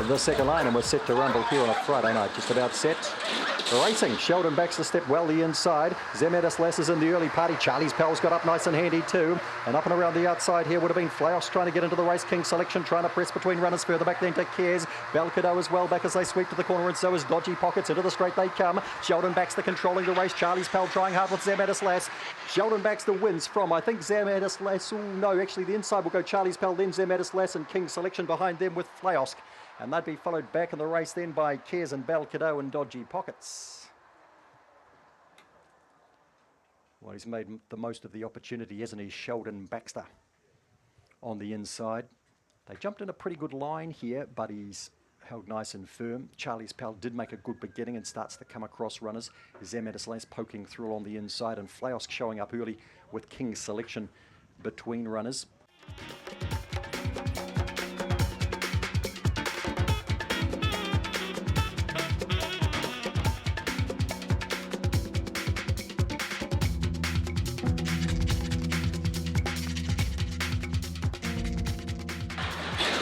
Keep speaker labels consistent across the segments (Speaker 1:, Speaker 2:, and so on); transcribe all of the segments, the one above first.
Speaker 1: the second line, and we're set to rumble here on a Friday night. Just about set. Racing, Sheldon backs the step well the inside. Zemedis Les is in the early party. Charlie's Pals got up nice and handy too. And up and around the outside here would have been Flaos trying to get into the race. King Selection trying to press between runners further back then to Cares. Belcadeau as well back as they sweep to the corner, and so is Dodgy Pockets. Into the straight they come. Sheldon backs the controlling the race. Charlie's Pal trying hard with Zemedis Les. Sheldon backs the wins from, I think, Zemedis Les. Oh no, actually the inside will go Charlie's Pal, then Zemedis Les, and King Selection behind them with Flaos. And they'd be followed back in the race then by Cares and Belcadeau and Dodgy Pockets. Well, he's made the most of the opportunity, hasn't he, Sheldon Baxter on the inside. They jumped in a pretty good line here, but he's held nice and firm. Charlie's Pal did make a good beginning and starts to come across runners. Zemedis Les poking through on the inside, and Flaos showing up early with King Selection between runners.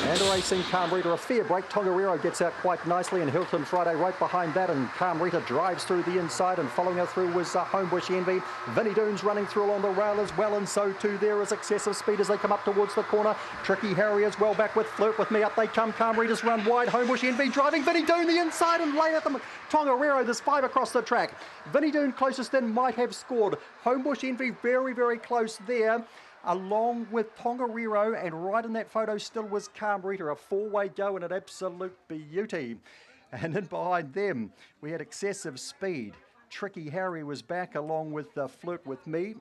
Speaker 1: And racing Calm Rita, a fair break. Tongariro gets out quite nicely, and Hilton Friday right behind that, and Calm Rita drives through the inside, and following her through was Homebush Envy. Vinnie Doon's running through along the rail as well, and so too there is excessive speed as they come up towards the corner. Tricky Harry as well back with Flirt With Me. Up they come. Calm Rita's run wide. Homebush Envy driving. Vinnie Doon the inside and lay at them. Tongariro, there's 5 across the track. Vinnie Doon closest then might have scored. Homebush Envy very, very close there, along with Tongariro, and right in that photo still was Calm Rita. A 4-way go and an absolute beauty. And then behind them we had excessive speed. Tricky Harry was back along with Flirt With Me,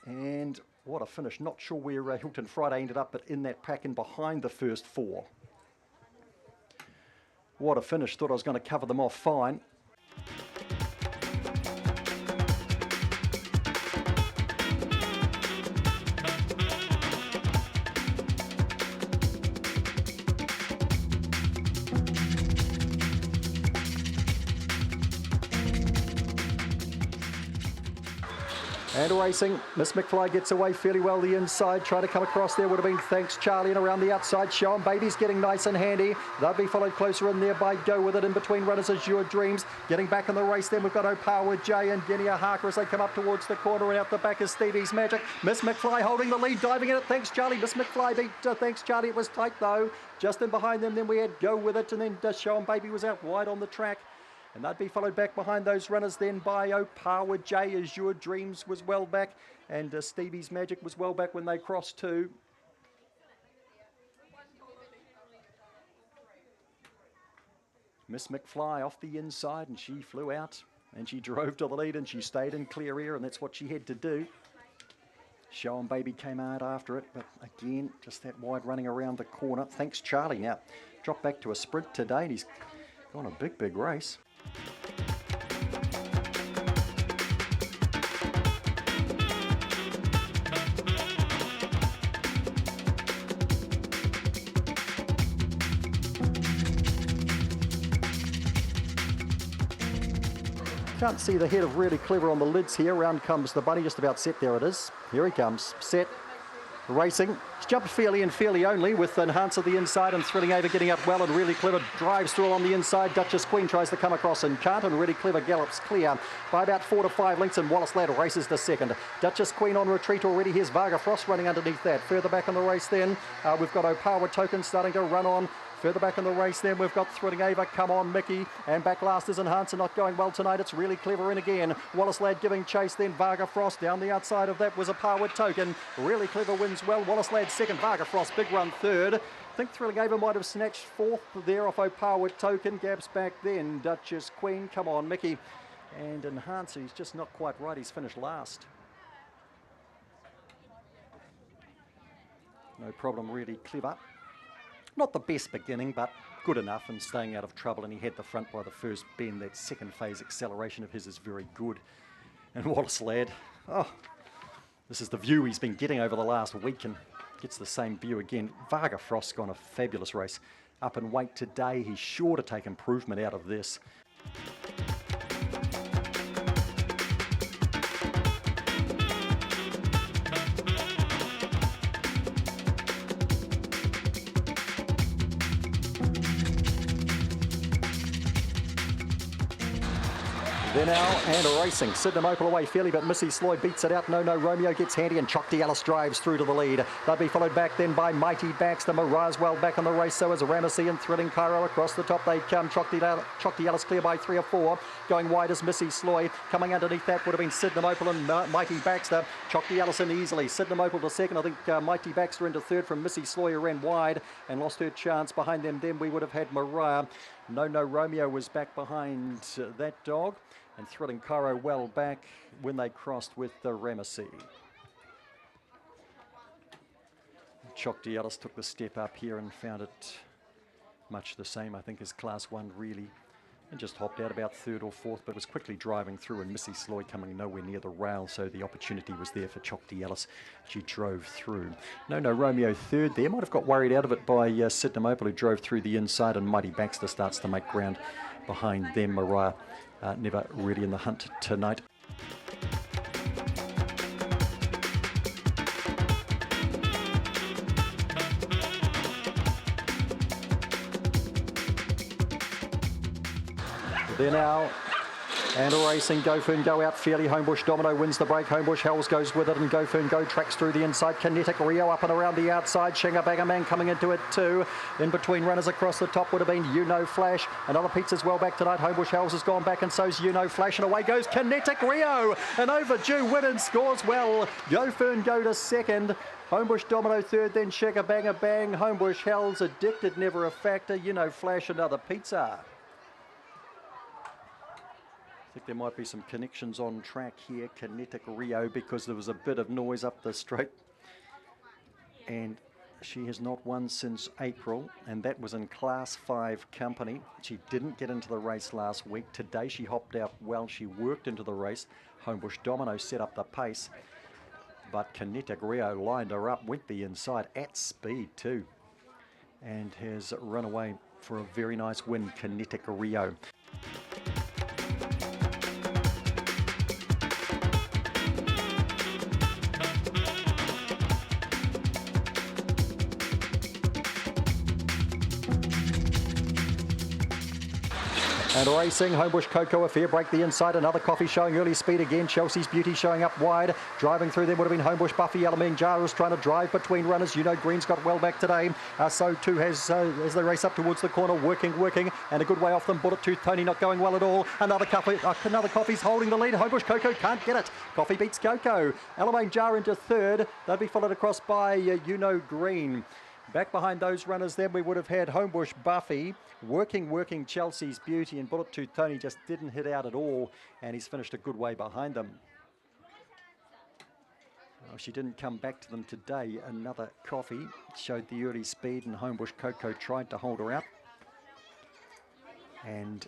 Speaker 1: and what a finish. Not sure where Hilton Friday ended up, but in that pack and behind the first 4. What a finish. Thought I was going to cover them off fine. And racing, Miss McFly gets away fairly well the inside. Try to come across there would have been Thanks Charlie, and around the outside Show 'em Baby's getting nice and handy. They'll be followed closer in there by Go With It. In between runners is Your Dreams. Getting back in the race then we've got O'Power J and Guinea Harker as they come up towards the corner, and out the back is Stevie's Magic. Miss McFly holding the lead, diving in it. Thanks Charlie. Miss McFly beat Thanks Charlie. It was tight though. Just in behind them then we had Go With It, and then Show 'em Baby was out wide on the track. And they'd be followed back behind those runners then by O'Power J as Your Dreams was well back, and Stevie's Magic was well back when they crossed too. Miss McFly off the inside, and she flew out and she drove to the lead, and she stayed in clear air, and that's what she had to do. Show 'em Baby came hard after it, but again just that wide running around the corner. Thanks Charlie now dropped back to a sprint today, and he's gone a big race. Can't see the head of Really Clever on the lids here. Round comes the bunny, just about set. There it is. Here he comes. Set. Racing. He's jumped fairly and fairly only, with Enhancer the inside, and Thrilling Ava getting up well, and Really Clever drives through on the inside. Duchess Queen tries to come across and can't, and Really Clever gallops clear by about 4 to 5 lengths, and Wallace Ladd races the second. Duchess Queen on retreat already. Here's Varga Frost running underneath that. Further back in the race then we've got O'Power Token starting to run on. Further back in the race then we've got Thrilling Ava, Come On Mickey, and back last is Enhancer, not going well tonight. It's Really Clever in again. Wallace Ladd giving chase, then Varga Frost. Down the outside of that was O'Power Token. Really Clever wins well. Wallace Ladd second, Varga Frost big run third. I think Thrilling Ava might have snatched fourth there off O'Power Token. Gaps back then Duchess Queen, Come On Mickey, and Enhancer. He's just not quite right. He's finished last. No problem, Really Clever. Not the best beginning, but good enough and staying out of trouble, and he had the front by the first bend. That second phase acceleration of his is very good. And Wallace Ladd, oh, this is the view he's been getting over the last week, and gets the same view again. Varga Frost's gone a fabulous race. Up in weight today, he's sure to take improvement out of this. They're now and racing. Sydenham Opal away fairly, but Missy Sloyd beats it out. No Romeo gets handy and Chokti Alice drives through to the lead. They'll be followed back then by Mighty Baxter. Miraz well back on the race, so is Ramesses and Thrilling Cairo across the top. They come. Chokti Alice clear by 3 or 4. Going wide is Missy Sloyd. Coming underneath that would have been Sydenham Opal and Mighty Baxter. Chokti Alice in easily. Sydenham Opal to second. I think Mighty Baxter into third from Missy Sloyd, who ran wide and lost her chance. Behind them then we would have had Mariah. No Romeo was back behind that dog. And Thrilling Cairo well back when they crossed with the Ramesses. Chokti Alice took the step up here and found it much the same, I think, as Class 1 really. And just hopped out about third or fourth, but was quickly driving through, and Missy Sloyd coming nowhere near the rail, so the opportunity was there for Chokti Alice. She drove through. No Romeo third there. Might have got worried out of it by Sydenham Opal, who drove through the inside, and Mighty Baxter starts to make ground behind them. Mariah never really in the hunt tonight. They're now and racing. Go Fern Go out fairly. Homebush Domino wins the break. Homebush Hells goes with it, and Go Fern Go tracks through the inside. Kinetic Rio up and around the outside. Shinga Bagger Man coming into it too. In between runners across the top would have been You Know Flash. Another Pizza's well back tonight. Homebush Hells has gone back, and so's You Know Flash, and away goes Kinetic Rio. An overdue win and scores well. Go Fern Go to second. Homebush Domino third, then Shinga Bagger Bang. Homebush Hells Addicted Never a Factor. You Know Flash, another Pizza. I think there might be some connections on track here. Kinetic Rio, because there was a bit of noise up the straight, and she has not won since April, and that was in Class 5 company. She didn't get into the race last week. Today she hopped out well. She worked into the race. Homebush Domino set up the pace, but Kinetic Rio lined her up, went the inside at speed too, and has run away for a very nice win. Kinetic Rio. And racing, Homebush Cocoa, a fair break the inside. Another Coffee showing early speed again. Chelsea's Beauty showing up wide. Driving through them would have been Homebush Buffy. Alaming Jar is trying to drive between runners. You know Green's got well back today. So too has, as they race up towards the corner, working. And a good way off them. Bullet Tooth Tony not going well at all. Another Coffee's holding the lead. Homebush Cocoa can't get it. Coffee beats Cocoa. Alaming Jar into third. They'll be followed across by You Know Green. Back behind those runners then we would have had Homebush Buffy, working Chelsea's Beauty, and Bullet Tooth Tony just didn't hit out at all, and he's finished a good way behind them. Well, she didn't come back to them today. Another Coffee showed the early speed, and Homebush Cocoa tried to hold her out and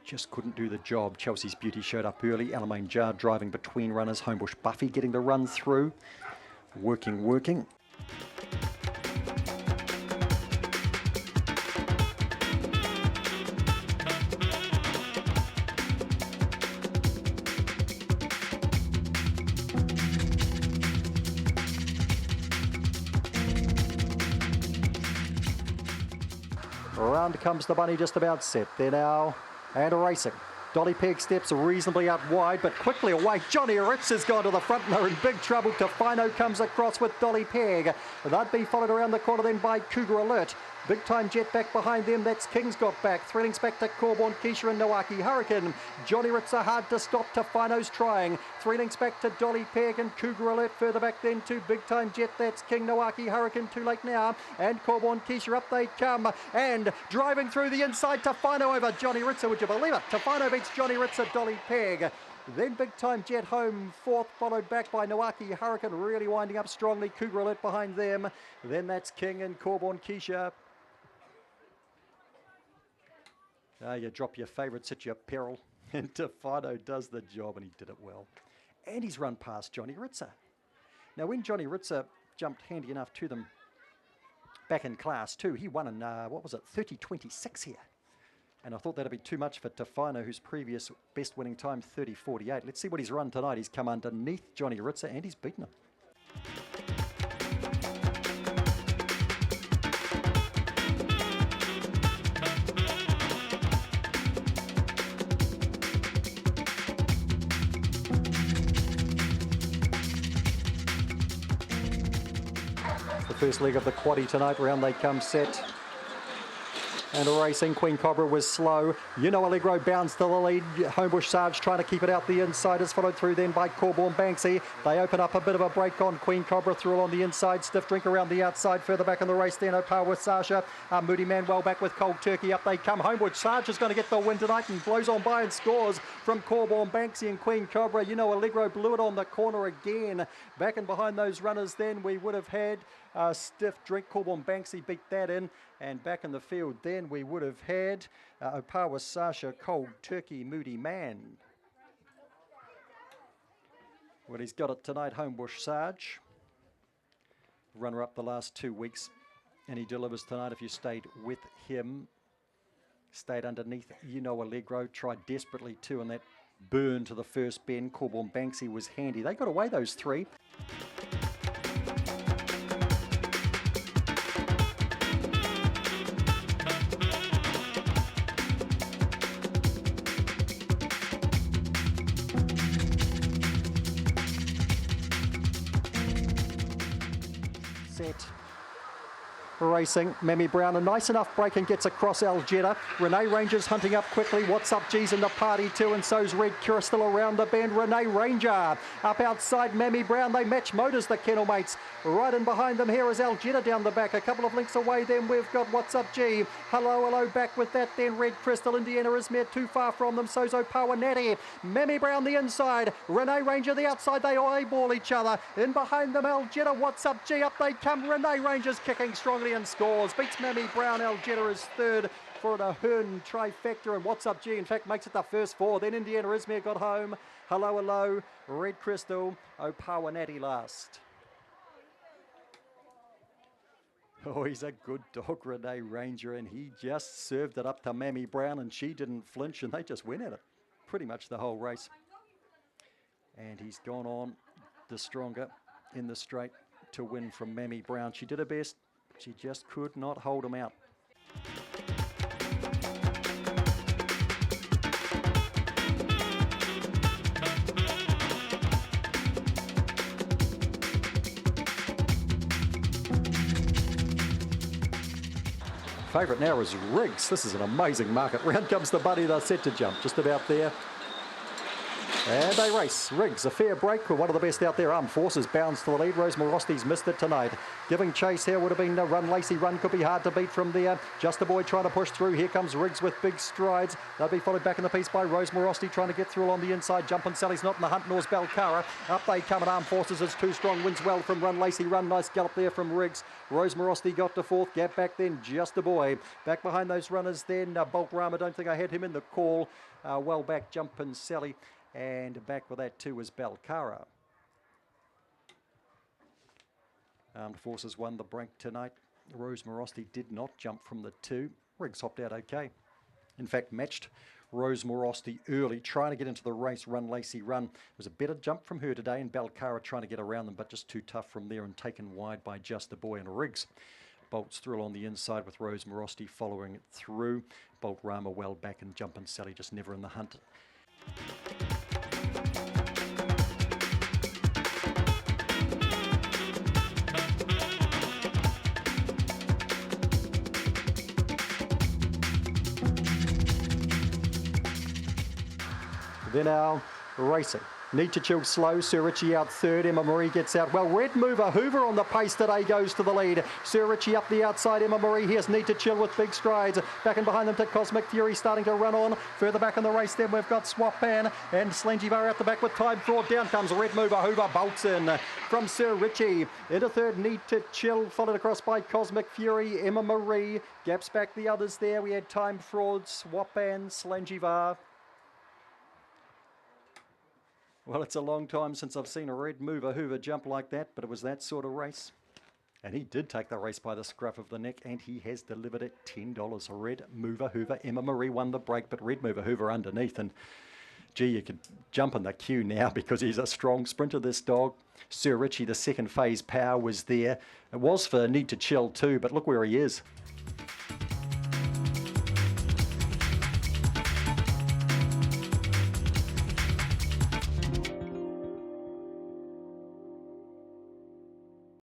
Speaker 1: just couldn't do the job. Chelsea's Beauty showed up early. Alamane Jar driving between runners. Homebush Buffy getting the run through. Working. Around comes the bunny, just about set. They're now and racing. Dolly Peg steps reasonably out wide, but quickly away. Johnny Ritz has gone to the front and they're in big trouble. Tofino comes across with Dolly Peg. They'd be followed around the corner then by Cougar Alert. Big Time Jet back behind them. That's King's got back. Thrilling Spectre, Corborn, Keisha and Nawaki Hurricane. Johnny Ritz are hard to stop. Tofino's trying. Thrilling Spectre, Dolly Peg and Cougar Alert further back then to Big Time Jet. That's King, Nawaki Hurricane too late now. And Corborn, Keisha up they come. And driving through the inside, Tofino over Johnny Ritz. Would you believe it? Tofino beats Johnny Ritz at Dolly Peg. Then Big Time Jet home fourth, followed back by Nawaki Hurricane, really winding up strongly. Cougar Alert behind them. Then that's King and Corborn, Keisha. You drop your favourites at your peril, and Tofino does the job, and he did it well. And he's run past Johnny Ritzer. Now, when Johnny Ritzer jumped handy enough to them back in Class 2, he won in, 30.26 here. And I thought that'd be too much for Tofino, whose previous best winning time, 30.48. Let's see what he's run tonight. He's come underneath Johnny Ritzer, and he's beaten him. first leg of the quaddie tonight. Round they come, set. And racing, Queen Cobra was slow. Allegro bounds to the lead. Homebush Sarge trying to keep it out the inside. Is followed through then by Corborn Banksy. They open up a bit of a break on Queen Cobra through along the inside. Stiff Drink around the outside. Further back in the race then, Opar with Sasha. Moody Man well back with Cold Turkey. Up they come. Homebush Sarge is going to get the win tonight and blows on by and scores from Corborn Banksy and Queen Cobra. Allegro blew it on the corner again. Back and behind those runners then we would have had Stiff Drink. Corborn Banksy beat that in. And back in the field then we would have had Opawa Sasha, Cold Turkey, Moody Man. Well, he's got it tonight, Homebush Sarge. Runner up the last 2 weeks. And he delivers tonight if you stayed with him. Stayed underneath Allegro. Tried desperately too, and that burn to the first bend. Corborn Banksy was handy. They got away those three. Set. Racing, Mammy Brown, a nice enough break and gets across Algetta. Renee Ranger's hunting up quickly. What's Up G's in the party too, and so's Red Crystal around the bend. Renee Ranger up outside Mammy Brown. They match motors, the kennel mates. Right in behind them here is Algetta down the back. A couple of links away then we've got What's Up G. Hello back with that then. Red Crystal, Indiana Izmir too far from them. So's Opawa Natty. Mammy Brown the inside. Renee Ranger the outside. They eyeball each other. In behind them Algetta. What's Up G. Up they come. Renee Ranger's kicking strongly and scores. Beats Mammy Brown. Algetta is third for an Ahern trifecta, and What's Up G in fact makes it the first four. Then Indiana Izmir got home. Hello, Red Crystal, Opawa Natty last. Oh, he's a good dog, Renee Ranger, and he just served it up to Mammy Brown, and she didn't flinch, and they just went at it pretty much the whole race. And he's gone on the stronger in the straight to win from Mammy Brown. She did her best. She just could not hold him out. Favourite now is Riggs. This is an amazing market. Round comes the bunny. They're set to jump just about there. And they race. Riggs, a fair break. One of the best out there. Armed Forces bounds to the lead. Rose Morosti's missed it tonight. Giving chase here would have been a Run Lacey Run. Could be hard to beat from there. Just a Boy trying to push through. Here comes Riggs with big strides. They'll be followed back in the piece by Rose Morosti trying to get through on the inside. Jumpin' Sally's not in the hunt, nor's Belcara. Up they come, and Armed Forces is too strong. Wins well from Run Lacey Run. Nice gallop there from Riggs. Rose Morosti got to fourth. Gap back then, Just a Boy. Back behind those runners then, Bolt Rama. Don't think I had him in the call. Well back, Jumpin' Sally. And back with that too was Belcara. Armed Forces won the break tonight. Rose Morosti did not jump from the two. Riggs hopped out okay. In fact, matched Rose Morosti early, trying to get into the race. Run Lacey Run. It was a better jump from her today, and Belcara trying to get around them, but just too tough from there and taken wide by Just a Boy. And Riggs bolts through on the inside with Rose Morosti following it through. Bolt Rama well back, and Jumpin' Sally just never in the hunt. Then our racing. Need to Chill slow. Sir Richie out third. Emma Marie gets out well. Red Mover Hoover on the pace today goes to the lead. Sir Richie up the outside. Emma Marie. Here's Need to Chill with big strides. Back and behind them to Cosmic Fury starting to run on. Further back in the race then we've got Swap Ban and Slangivar out the back with Time Fraud. Down comes Red Mover Hoover. Bolts in from Sir Richie. Into third. Need to Chill. Followed across by Cosmic Fury. Emma Marie. Gaps back the others there. We had Time Fraud, Swap Ban, Slangivar. Well, it's a long time since I've seen a Red Mover Hoover jump like that, but it was that sort of race. And he did take the race by the scruff of the neck, and he has delivered it $10. Red Mover Hoover. Emma Marie won the break, but Red Mover Hoover underneath. And gee, you could jump in the queue now because he's a strong sprinter, this dog. Sir Richie, the second phase power was there. It was for Need to Chill too, but look where he is.